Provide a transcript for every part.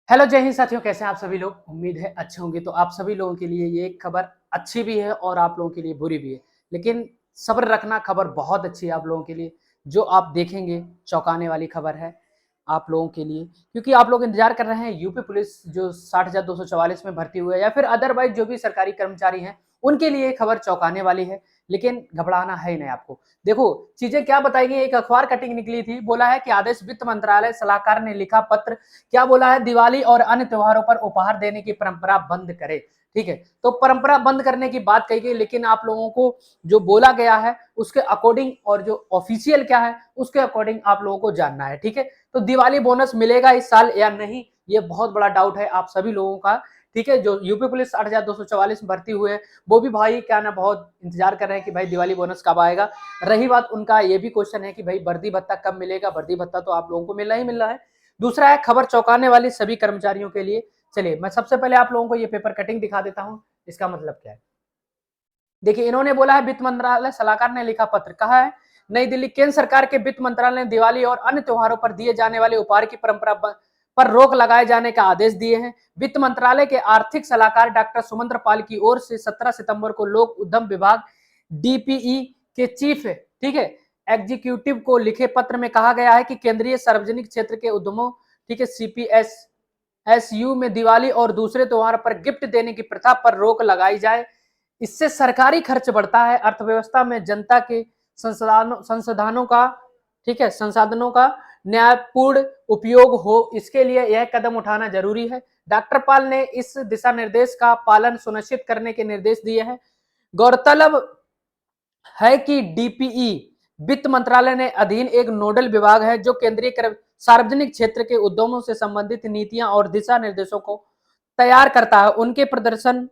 Hello जय हिंद साथियों, कैसे हैं आप सभी लोग। उम्मीद है अच्छे होंगे। तो आप सभी लोगों के लिए ये खबर अच्छी भी है और आप लोगों के लिए बुरी भी है, लेकिन सब्र रखना। खबर बहुत अच्छी है आप लोगों के लिए, जो आप देखेंगे चौंकाने वाली खबर है आप लोगों के लिए, क्योंकि आप लोग इंतजार कर रहे हैं यूपी पुलिस जो 60,244 में भर्ती हुआ है या फिर अदरवाइज जो भी सरकारी कर्मचारी हैं उनके लिए खबर चौंकाने वाली है। लेकिन घबराना है ही नहीं आपको। देखो चीजें क्या बताई गई। एक अखबार कटिंग निकली थी, बोला है कि आदेश वित्त मंत्रालय सलाहकार ने लिखा पत्र। क्या बोला है? दिवाली और अन्य त्योहारों पर उपहार देने की परंपरा बंद करे। ठीक है, तो परंपरा बंद करने की बात कही गई, लेकिन आप लोगों को जो बोला गया है उसके अकॉर्डिंग और जो ऑफिशियल क्या है उसके अकॉर्डिंग आप लोगों को जानना है। ठीक है, तो दिवाली बोनस मिलेगा इस साल या नहीं, ये बहुत बड़ा डाउट है आप सभी लोगों का। ठीक है, जो यूपी पुलिस 8,244 में भर्ती हुए हैं वो भी भाई क्या ना बहुत इंतजार कर रहे हैं कि भाई दिवाली बोनस कब आएगा। रही बात उनका ये भी क्वेश्चन है कि भाई वर्दी भत्ता कब मिलेगा। वर्दी भत्ता तो आप लोगों को मिलना ही मिल रहा है। दूसरा है खबर चौंकाने वाली सभी कर्मचारियों के लिए। चलिए मैं सबसे पहले आप लोगों को ये पेपर कटिंग दिखा देता हूं, इसका मतलब क्या है। देखिए इन्होंने बोला है वित्त मंत्रालय सलाहकार ने लिखा पत्र। कहा है नई दिल्ली, केंद्र सरकार के वित्त मंत्रालय ने दिवाली और अन्य त्योहारों पर दिए जाने वाले उपहार की परंपरा पर रोक लगाए जाने का आदेश दिए हैं। वित्त मंत्रालय के आर्थिक सलाहकार डॉक्टर सुमंत्र पाल की ओर से 17 सितंबर को लोक उद्यम विभाग डीपीई के चीफ ठीक है एग्जीक्यूटिव को लिखे पत्र में कहा गया है कि केंद्रीय सार्वजनिक क्षेत्र के उद्यमों ठीक है सीपीएसयू में दिवाली और दूसरे त्योहार पर गिफ्ट देने की प्रथा पर रोक लगाई जाए। इससे सरकारी खर्च बढ़ता है, अर्थव्यवस्था में जनता के संसाधनों का ठीक है संसाधनों का न्यायपूर्ण उपयोग हो, इसके लिए यह कदम उठाना जरूरी है। डॉक्टर पाल ने इस दिशा निर्देश का पालन सुनिश्चित करने के निर्देश दिए हैं। गौरतलब है कि डीपीई वित्त मंत्रालय ने अधीन एक नोडल विभाग है जो केंद्रीय सार्वजनिक क्षेत्र के उद्यमों से संबंधित नीतियां और दिशा निर्देशों को तैयार करता है, उनके प्रदर्शन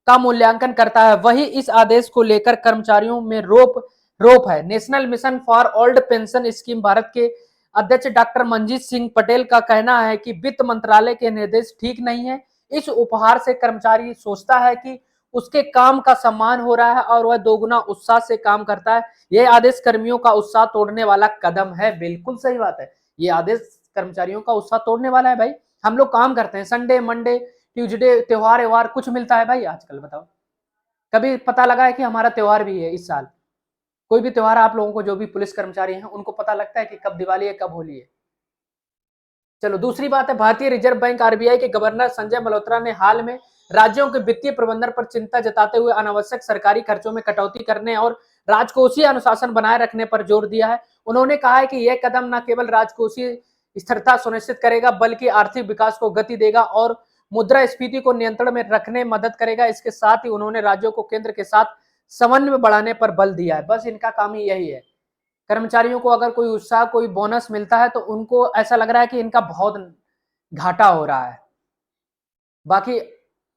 का मूल्यांकन करता है। वही इस आदेश को लेकर कर्मचारियों में रोप है। National mission for old pension scheme Bharat के अध्यक्ष डॉक्टर मंजीत सिंह पटेल का कहना है कि वित्त मंत्रालय के निर्देश ठीक नहीं है। इस उपहार से कर्मचारी सोचता है कि उसके काम का सम्मान हो रहा है और वह दोगुना उत्साह से काम करता है। यह आदेश कर्मियों का उत्साह तोड़ने वाला कदम है। बिल्कुल सही बात है, ये आदेश कर्मचारियों का उत्साह तोड़ने वाला है। भाई हम लोग काम करते हैं, संडे मंडे ट्यूसडे त्योहार व्यवहार कुछ मिलता है भाई आजकल? बताओ कभी पता लगा है कि हमारा त्योहार भी है इस साल? कोई भी त्योहार आप लोगों को जो भी पुलिस कर्मचारी हैं उनको पता लगता है कि कब दिवाली है कब होली है? चलो दूसरी बात है, भारतीय रिजर्व बैंक आरबीआई के गवर्नर संजय मल्होत्रा ने हाल में राज्यों के वित्तीय प्रबंधन पर चिंता जताते हुए अनावश्यक सरकारी खर्चों में कटौती करने और राजकोषीय अनुशासन बनाए रखने पर जोर दिया है। उन्होंने कहा है कि यह कदम न केवल राजकोषीय स्थिरता सुनिश्चित करेगा बल्कि आर्थिक विकास को गति देगा और मुद्रास्फीति को नियंत्रण में रखने में मदद करेगा। इसके साथ ही उन्होंने राज्यों को केंद्र के साथ समन्वय बढ़ाने पर बल दिया है। बस इनका काम ही यही है। कर्मचारियों को अगर कोई उत्साह कोई बोनस मिलता है तो उनको ऐसा लग रहा है कि इनका बहुत घाटा हो रहा है। बाकी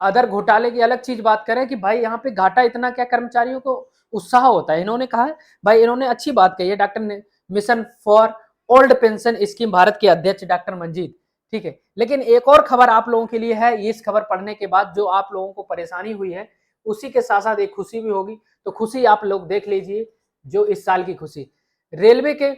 अदर घोटाले की अलग चीज बात करें कि भाई यहाँ पे घाटा इतना क्या, कर्मचारियों को उत्साह होता है। इन्होंने कहा है भाई, इन्होंने अच्छी बात कही है डॉक्टर ने, mission for old pension scheme Bharat के अध्यक्ष डॉक्टर मंजीत। ठीक है, लेकिन एक और खबर आप लोगों के लिए है। इस खबर पढ़ने के बाद जो आप लोगों को परेशानी हुई है उसी के साथ साथ एक खुशी भी होगी, तो खुशी आप लोग देख लीजिए। जो इस साल की खुशी रेलवे के,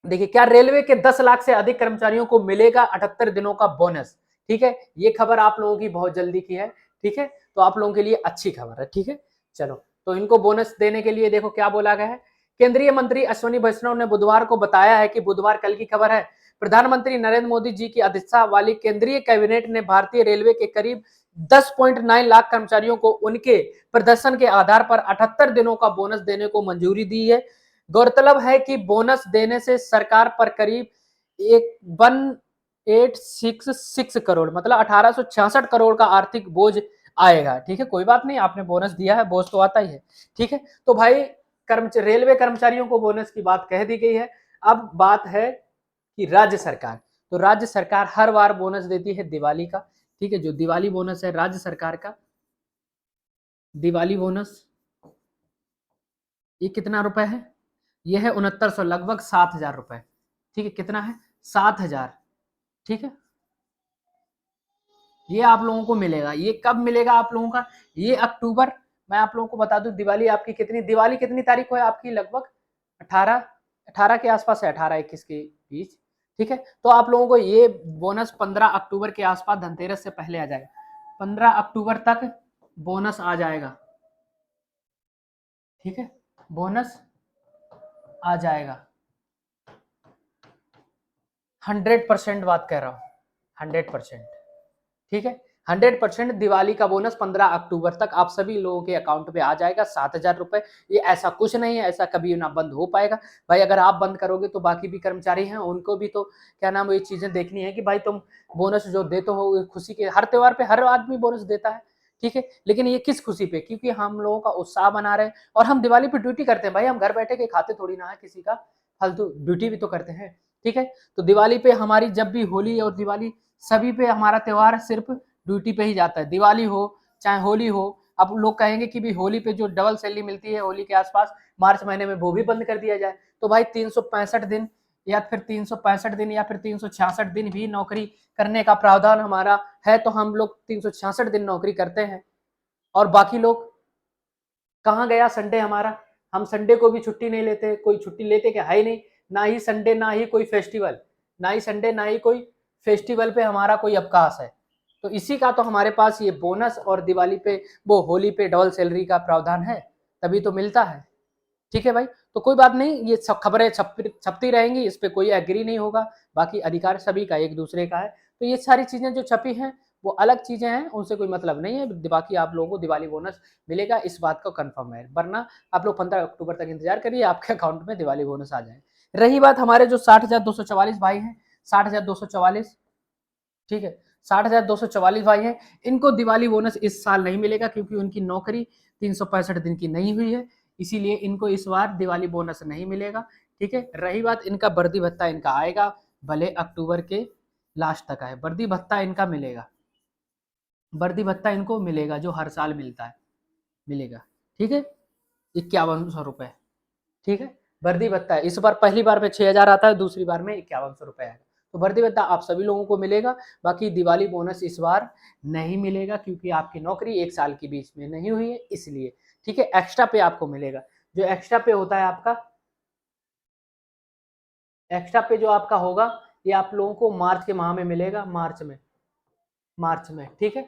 देखिए क्या रेलवे के 10 लाख से अधिक कर्मचारियों को मिलेगा 78 दिनों का बोनस। ठीक है, ये खबर आप लोगों की बहुत जल्दी की है। ठीक है, तो आप लोगों के लिए अच्छी खबर है। ठीक है, चलो तो इनको बोनस देने के लिए देखो क्या बोला गया है। केंद्रीय मंत्री अश्विनी वैष्णव ने बुधवार को बताया है कि बुधवार कल की खबर है, प्रधानमंत्री नरेंद्र मोदी जी की अध्यक्षता वाली केंद्रीय कैबिनेट ने भारतीय रेलवे के करीब 10.9 लाख कर्मचारियों को उनके प्रदर्शन के आधार पर 78 दिनों का बोनस देने को मंजूरी दी है। गौरतलब है कि बोनस देने से सरकार पर करीब 1866 करोड़ मतलब 1866 करोड़ का आर्थिक बोझ आएगा। ठीक है, कोई बात नहीं, आपने बोनस दिया है, बोझ तो आता ही है। ठीक है, तो भाई रेलवे कर्मचारियों को बोनस की बात कह दी गई है। अब बात है कि राज्य सरकार, तो राज्य सरकार हर बार बोनस देती है दिवाली का। ठीक है, जो दिवाली बोनस है राज्य सरकार का, दिवाली बोनस ये कितना रुपए है? ये है 6900, लगभग 7,000 रुपए। ठीक है, कितना है? 7,000। ठीक है, ये आप लोगों को मिलेगा। ये कब मिलेगा आप लोगों का? ये अक्टूबर, मैं आप लोगों को बता दूं दिवाली आपकी दिवाली कितनी तारीख को है आपकी? लगभग 18 के आसपास है, 18 21 के बीच। ठीक है। तो आप लोगों को ये बोनस 15 अक्टूबर के आसपास धनतेरस से पहले आ जाएगा, 15 अक्टूबर तक बोनस आ जाएगा, ठीक है, बोनस आ जाएगा। 100% बात कह रहा हूँ, 100%, ठीक है। 100% दिवाली का बोनस 15 अक्टूबर तक आप सभी लोगों के अकाउंट पे आ जाएगा, 7,000 रुपए। ये ऐसा कुछ नहीं है, ऐसा कभी ना बंद हो पाएगा भाई। अगर आप बंद करोगे तो बाकी भी कर्मचारी हैं, उनको भी तो क्या नाम ये चीजें देखनी है कि भाई तुम बोनस जो देते हो खुशी के, हर त्योहार पे हर आदमी बोनस देता है, ठीक है, लेकिन ये किस खुशी पे, क्योंकि हम लोगों का उत्साह बना रहे, और हम दिवाली पे ड्यूटी करते हैं भाई, हम घर बैठे के खाते थोड़ी ना है किसी का, फालतू ड्यूटी भी तो करते हैं, ठीक है। तो दिवाली पे हमारी जब भी होली और दिवाली सभी पे हमारा त्योहार सिर्फ ड्यूटी पे ही जाता है, दिवाली हो चाहे होली हो। अब लोग कहेंगे कि भी होली पे जो डबल सैलरी मिलती है होली के आसपास मार्च महीने में, वो भी बंद कर दिया जाए। तो भाई 365 दिन या फिर 365 दिन या फिर 366 दिन भी नौकरी करने का प्रावधान हमारा है, तो हम लोग 366 दिन नौकरी करते हैं। और बाकी लोग, कहाँ गया संडे हमारा? हम संडे को भी छुट्टी नहीं लेते, कोई छुट्टी लेते क्या है ही नहीं, ना ही संडे ना ही कोई फेस्टिवल, ना ही संडे ना ही कोई फेस्टिवल पे हमारा कोई अवकाश है। तो इसी का तो हमारे पास ये बोनस और दिवाली पे वो होली पे डबल सैलरी का प्रावधान है, तभी तो मिलता है, ठीक है भाई। तो कोई बात नहीं, ये सब खबरें छपती रहेंगी, इस पे कोई एग्री नहीं होगा, बाकी अधिकार सभी का एक दूसरे का है। तो ये सारी चीजें जो छपी हैं वो अलग चीजें हैं, उनसे कोई मतलब नहीं है, बाकी आप लोगों को दिवाली बोनस मिलेगा, इस बात का कंफर्म है। वरना आप लोग 15 अक्टूबर तक इंतजार करिए, आपके अकाउंट में दिवाली बोनस आ जाए। रही बात हमारे जो 60,244 भाई हैं, 60,244, ठीक है, 60,244 भाई हैं, इनको दिवाली बोनस इस साल नहीं मिलेगा, क्योंकि उनकी नौकरी 365 दिन की नहीं हुई है, इसीलिए इनको इस बार दिवाली बोनस नहीं मिलेगा, ठीक है। रही बात इनका वर्दी भत्ता, इनका आएगा, भले अक्टूबर के लास्ट तक आए, वर्दी भत्ता इनका मिलेगा, वर्दी भत्ता इनको मिलेगा जो हर साल मिलता है, मिलेगा, ठीक है, 5100 रुपए, ठीक है। वर्दी भत्ता है, इस बार पहली बार में 6,000 आता है, दूसरी बार में 5100 रुपए आएगा। तो वर्दी भत्ता आप सभी लोगों को मिलेगा। बाकी दिवाली बोनस इस बार नहीं मिलेगा, क्योंकि आपकी नौकरी 1 साल के बीच में नहीं हुई है, इसलिए, ठीक है। एक्स्ट्रा पे आपको मिलेगा, जो एक्स्ट्रा पे होता है आपका, एक्स्ट्रा पे जो आपका होगा ये आप लोगों को मार्च के माह में मिलेगा, मार्च में, मार्च में, ठीक है।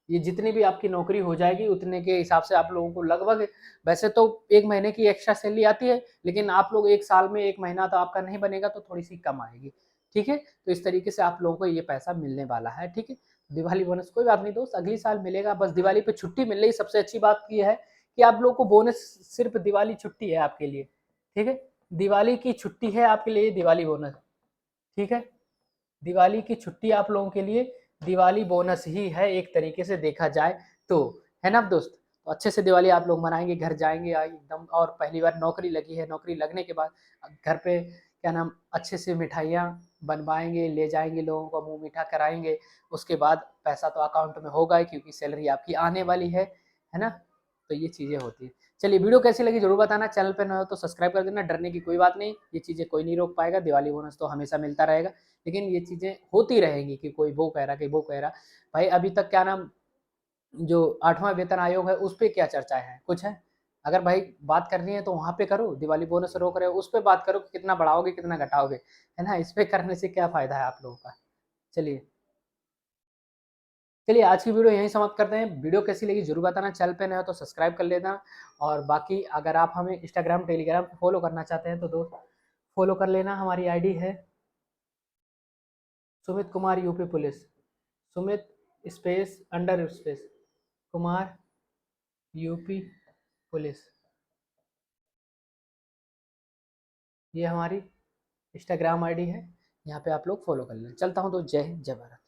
ये जितनी भी आपकी नौकरी हो जाएगी उतने के हिसाब से आप लोगों को लगभग, वैसे तो 1 महीने की एक्स्ट्रा सैलरी आती है, लेकिन आप लोग 1 साल में 1 महीना तो आपका नहीं बनेगा, तो थोड़ी सी कम आएगी, ठीक है। तो इस तरीके से आप लोगों को ये पैसा मिलने वाला है, ठीक है। दिवाली बोनस कोई बात नहीं दोस्त, अगली साल मिलेगा, बस दिवाली पे छुट्टी मिल रही। सबसे अच्छी बात ये है कि आप लोग को बोनस सिर्फ दिवाली छुट्टी है आपके लिए, ठीक है, दिवाली की छुट्टी है आपके लिए दिवाली बोनस, ठीक है। दिवाली की छुट्टी आप लोगों के लिए दिवाली बोनस ही है, एक तरीके से देखा जाए तो, है ना दोस्त। तो अच्छे से दिवाली आप लोग मनाएंगे, घर जाएंगे एकदम, और पहली बार नौकरी लगी है, नौकरी लगने के बाद घर पे क्या नाम अच्छे से मिठाइयाँ बनवाएंगे, ले जाएंगे, लोगों को मुंह मीठा कराएंगे। उसके बाद पैसा तो अकाउंट में होगा ही, क्योंकि सैलरी आपकी आने वाली है ना। तो ये चीज़ें होती है। चलिए, वीडियो कैसी लगी जरूर बताना, चैनल पे नए हो तो सब्सक्राइब कर देना, डरने की कोई बात नहीं, ये चीज़ें कोई नहीं रोक पाएगा, दिवाली बोनस तो हमेशा मिलता रहेगा, लेकिन ये चीज़ें होती रहेंगी कि कोई वो कह रहा कि वो कह रहा। भाई अभी तक क्या नाम जो 8वां वेतन आयोग है उस पे क्या चर्चा है, कुछ है? अगर भाई बात करनी है तो वहाँ पे करो, दिवाली बोनस रोक रहे हो उस पे बात करो कि कितना बढ़ाओगे कितना घटाओगे, है ना। इस पे करने से क्या फ़ायदा है आप लोगों का। चलिए, चलिए आज की वीडियो यहीं समाप्त करते हैं। वीडियो कैसी लगी ज़रूर बताना, चैनल पे नए हो तो सब्सक्राइब कर लेना, और बाकी अगर आप हमें इंस्टाग्राम, टेलीग्राम पे फॉलो करना चाहते हैं तो दोस्त फॉलो कर लेना। हमारी आईडी है Sumit Kumar UP police, Sumit space under space Kumar UP police, ये हमारी इंस्टाग्राम आईडी है, यहाँ पे आप लोग फॉलो कर लेना। चलता हूँ तो जय हिंद, जय भारत।